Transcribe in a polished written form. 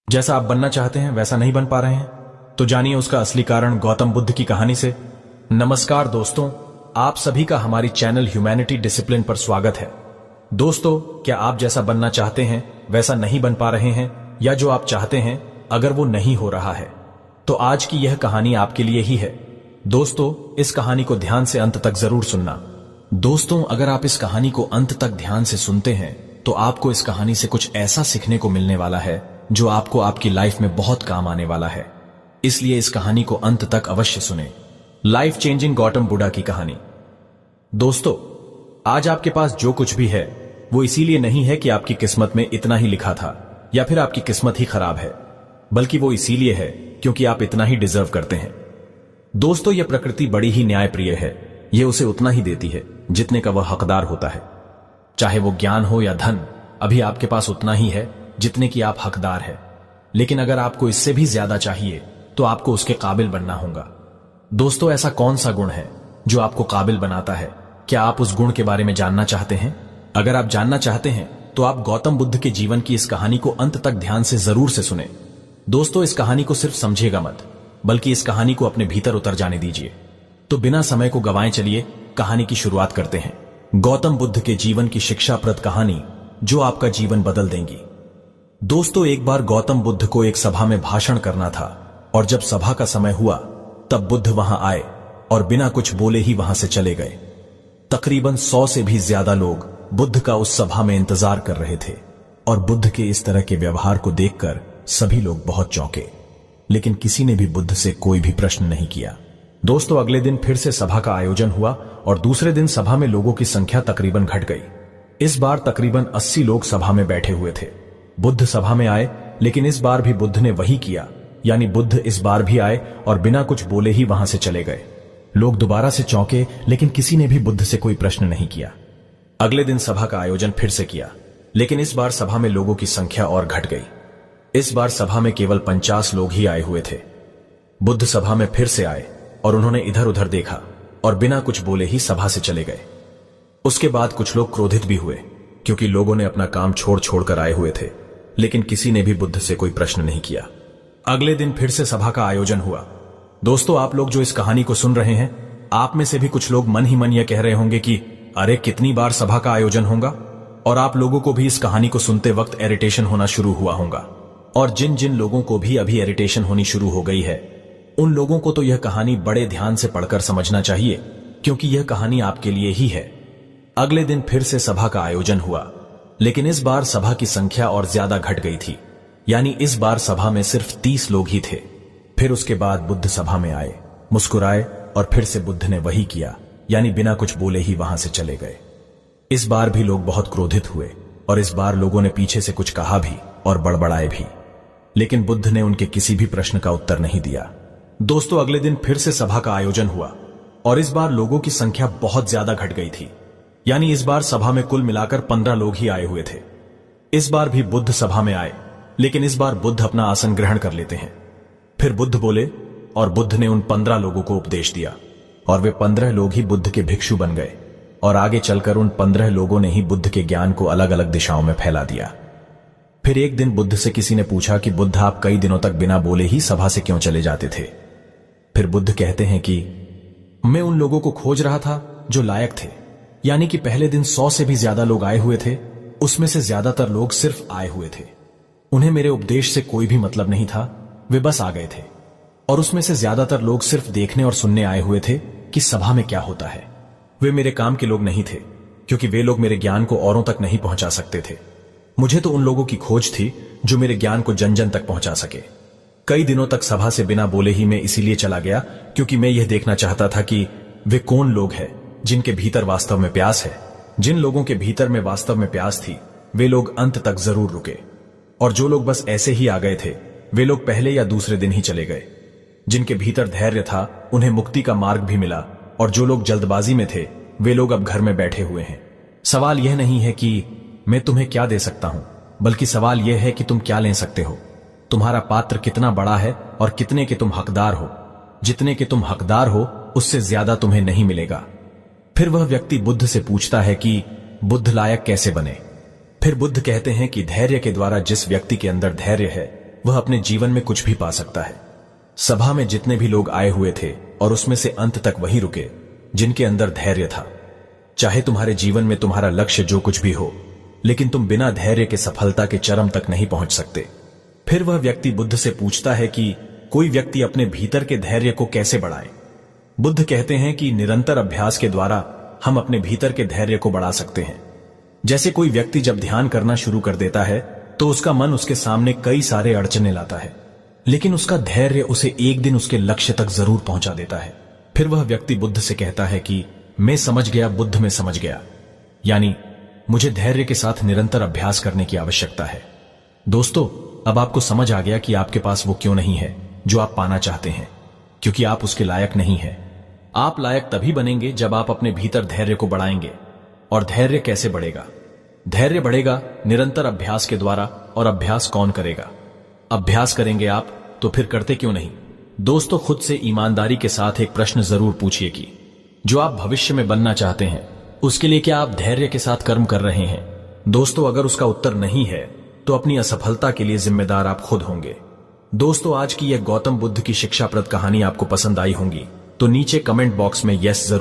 जैसा आप बनना चाहते हैं वैसा नहीं बन पा रहे हैं, तो जानिए उसका असली कारण गौतम बुद्ध की कहानी से। नमस्कार दोस्तों, आप सभी का हमारी चैनल ह्यूमैनिटी डिसिप्लिन पर स्वागत है। दोस्तों, क्या आप जैसा बनना चाहते हैं वैसा नहीं बन पा रहे हैं, या जो आप चाहते हैं अगर वो नहीं हो रहा है, तो आज की यह कहानी आपके लिए ही है। दोस्तों, इस कहानी को ध्यान से अंत तक जरूर सुनना। दोस्तों, अगर आप इस कहानी को अंत तक ध्यान से सुनते हैं तो आपको इस कहानी से कुछ ऐसा सीखने को मिलने वाला है जो आपको आपकी लाइफ में बहुत काम आने वाला है। इसलिए इस कहानी को अंत तक अवश्य सुने। लाइफ चेंजिंग गौतम बुद्ध की कहानी। दोस्तों, आज आपके पास जो कुछ भी है वो इसीलिए नहीं है कि आपकी किस्मत में इतना ही लिखा था या फिर आपकी किस्मत ही खराब है, बल्कि वो इसीलिए है क्योंकि आप इतना ही डिजर्व करते हैं। दोस्तों, यह प्रकृति बड़ी ही न्यायप्रिय है। यह उसे उतना ही देती है जितने का वह हकदार होता है। चाहे वो ज्ञान हो या धन, अभी आपके पास उतना ही है जितने की आप हकदार है। लेकिन अगर आपको इससे भी ज्यादा चाहिए तो आपको उसके काबिल बनना होगा। दोस्तों, ऐसा कौन सा गुण है जो आपको काबिल बनाता है? क्या आप उस गुण के बारे में जानना चाहते हैं? अगर आप जानना चाहते हैं तो आप गौतम बुद्ध के जीवन की इस कहानी को अंत तक ध्यान से जरूर से सुने। दोस्तों, इस कहानी को सिर्फ समझेगा मत, बल्कि इस कहानी को अपने भीतर उतर जाने दीजिए। तो बिना समय को गवाएं चलिए कहानी की शुरुआत करते हैं। गौतम बुद्ध के जीवन की शिक्षाप्रद कहानी जो आपका जीवन बदल देंगी। दोस्तों, एक बार गौतम बुद्ध को एक सभा में भाषण करना था, और जब सभा का समय हुआ तब बुद्ध वहां आए और बिना कुछ बोले ही वहां से चले गए। तकरीबन 100 से भी ज्यादा लोग बुद्ध का उस सभा में इंतजार कर रहे थे, और बुद्ध के इस तरह के व्यवहार को देखकर सभी लोग बहुत चौंके, लेकिन किसी ने भी बुद्ध से कोई भी प्रश्न नहीं किया। दोस्तों, अगले दिन फिर से सभा का आयोजन हुआ और दूसरे दिन सभा में लोगों की संख्या तकरीबन घट गई। इस बार तकरीबन 80 लोग सभा में बैठे हुए थे। बुद्ध सभा में आए, लेकिन इस बार भी बुद्ध ने वही किया, यानी बुद्ध इस बार भी आए और बिना कुछ बोले ही वहां से चले गए। लोग दोबारा से चौंके, लेकिन किसी ने भी बुद्ध से कोई प्रश्न नहीं किया। अगले दिन सभा का आयोजन फिर से किया, लेकिन इस बार सभा में लोगों की संख्या और घट गई। इस बार सभा में केवल 50 लोग ही आए हुए थे। बुद्ध सभा में फिर से आए और उन्होंने इधर उधर देखा और बिना कुछ बोले ही सभा से चले गए। उसके बाद कुछ लोग क्रोधित भी हुए, क्योंकि लोगों ने अपना काम छोड़ छोड़कर आए हुए थे, लेकिन किसी ने भी बुद्ध से कोई प्रश्न नहीं किया। अगले दिन फिर से सभा का आयोजन हुआ। दोस्तों, आप लोग जो इस कहानी को सुन रहे हैं, आप में से भी कुछ लोग मन ही मन यह कह रहे होंगे कि अरे कितनी बार सभा का आयोजन होगा, और आप लोगों को भी इस कहानी को सुनते वक्त इरिटेशन होना शुरू हुआ होगा। और जिन जिन लोगों को भी अभी इरिटेशन होनी शुरू हो गई है, उन लोगों को तो यह कहानी बड़े ध्यान से पढ़कर समझना चाहिए, क्योंकि यह कहानी आपके लिए ही है। अगले दिन फिर से सभा का आयोजन हुआ, लेकिन इस बार सभा की संख्या और ज्यादा घट गई थी, यानी इस बार सभा में सिर्फ 30 लोग ही थे। फिर उसके बाद बुद्ध सभा में आए, मुस्कुराए और फिर से बुद्ध ने वही किया, यानी बिना कुछ बोले ही वहां से चले गए। इस बार भी लोग बहुत क्रोधित हुए, और इस बार लोगों ने पीछे से कुछ कहा भी और बड़बड़ाए भी, लेकिन बुद्ध ने उनके किसी भी प्रश्न का उत्तर नहीं दिया। दोस्तों, अगले दिन फिर से सभा का आयोजन हुआ, और इस बार लोगों की संख्या बहुत ज्यादा घट गई थी, यानी इस बार सभा में कुल मिलाकर 15 लोग ही आए हुए थे। इस बार भी बुद्ध सभा में आए, लेकिन इस बार बुद्ध अपना आसन ग्रहण कर लेते हैं। फिर बुद्ध बोले, और बुद्ध ने उन 15 लोगों को उपदेश दिया, और वे 15 लोग ही बुद्ध के भिक्षु बन गए, और आगे चलकर उन 15 लोगों ने ही बुद्ध के ज्ञान को अलग अलग दिशाओं में फैला दिया। फिर एक दिन बुद्ध से किसी ने पूछा कि बुद्ध, आप कई दिनों तक बिना बोले ही सभा से क्यों चले जाते थे? फिर बुद्ध कहते हैं कि मैं उन लोगों को खोज रहा था जो लायक थे, यानी कि पहले दिन 100 से भी ज्यादा लोग आए हुए थे, उसमें से ज्यादातर लोग सिर्फ आए हुए थे। उन्हें मेरे उपदेश से कोई भी मतलब नहीं था, वे बस आ गए थे। और उसमें से ज्यादातर लोग सिर्फ देखने और सुनने आए हुए थे कि सभा में क्या होता है। वे मेरे काम के लोग नहीं थे, क्योंकि वे लोग मेरे ज्ञान को औरों तक नहीं पहुंचा सकते थे। मुझे तो उन लोगों की खोज थी जो मेरे ज्ञान को जन जन तक पहुंचा सके। कई दिनों तक सभा से बिना बोले ही मैं इसीलिए चला गया, क्योंकि मैं यह देखना चाहता था कि वे कौन लोग हैं जिनके भीतर वास्तव में प्यास है। जिन लोगों के भीतर में वास्तव में प्यास थी, वे लोग अंत तक जरूर रुके, और जो लोग बस ऐसे ही आ गए थे, वे लोग पहले या दूसरे दिन ही चले गए। जिनके भीतर धैर्य था, उन्हें मुक्ति का मार्ग भी मिला, और जो लोग जल्दबाजी में थे, वे लोग अब घर में बैठे हुए हैं। सवाल यह नहीं है कि मैं तुम्हें क्या दे सकता हूं, बल्कि सवाल यह है कि तुम क्या ले सकते हो। तुम्हारा पात्र कितना बड़ा है और कितने के तुम हकदार हो। जितने के तुम हकदार हो, उससे ज्यादा तुम्हें नहीं मिलेगा। फिर वह व्यक्ति बुद्ध से पूछता है कि बुद्ध लायक कैसे बने। फिर बुद्ध कहते हैं कि धैर्य के द्वारा जिस व्यक्ति के अंदर धैर्य है, वह अपने जीवन में कुछ भी पा सकता है। सभा में जितने भी लोग आए हुए थे और उसमें से अंत तक वही रुके जिनके अंदर धैर्य था। चाहे तुम्हारे जीवन में तुम्हारा लक्ष्य जो कुछ भी हो, लेकिन तुम बिना धैर्य के सफलता के चरम तक नहीं पहुंच सकते। फिर वह व्यक्ति बुद्ध से पूछता है कि कोई व्यक्ति अपने भीतर के धैर्य को कैसे बढ़ाए। बुद्ध कहते हैं कि निरंतर अभ्यास के द्वारा हम अपने भीतर के धैर्य को बढ़ा सकते हैं। जैसे कोई व्यक्ति जब ध्यान करना शुरू कर देता है तो उसका मन उसके सामने कई सारे अड़चने लाता है, लेकिन उसका धैर्य उसे एक दिन उसके लक्ष्य तक जरूर पहुंचा देता है। फिर वह व्यक्ति बुद्ध से कहता है कि मैं समझ गया, बुद्ध में समझ गया, यानी मुझे धैर्य के साथ निरंतर अभ्यास करने की आवश्यकता है। दोस्तों, अब आपको समझ आ गया कि आपके पास वो क्यों नहीं है जो आप पाना चाहते हैं, क्योंकि आप उसके लायक नहीं हैं। आप लायक तभी बनेंगे जब आप अपने भीतर धैर्य को बढ़ाएंगे। और धैर्य कैसे बढ़ेगा? धैर्य बढ़ेगा निरंतर अभ्यास के द्वारा। और अभ्यास कौन करेगा? अभ्यास करेंगे आप, तो फिर करते क्यों नहीं? दोस्तों, खुद से ईमानदारी के साथ एक प्रश्न जरूर पूछिए कि जो आप भविष्य में बनना चाहते हैं उसके लिए क्या आप धैर्य के साथ कर्म कर रहे हैं? दोस्तों, अगर उसका उत्तर नहीं है तो अपनी असफलता के लिए जिम्मेदार आप खुद होंगे। दोस्तों, आज की यह गौतम बुद्ध की शिक्षाप्रद कहानी आपको पसंद आई होंगी तो नीचे कमेंट बॉक्स में यस जरूर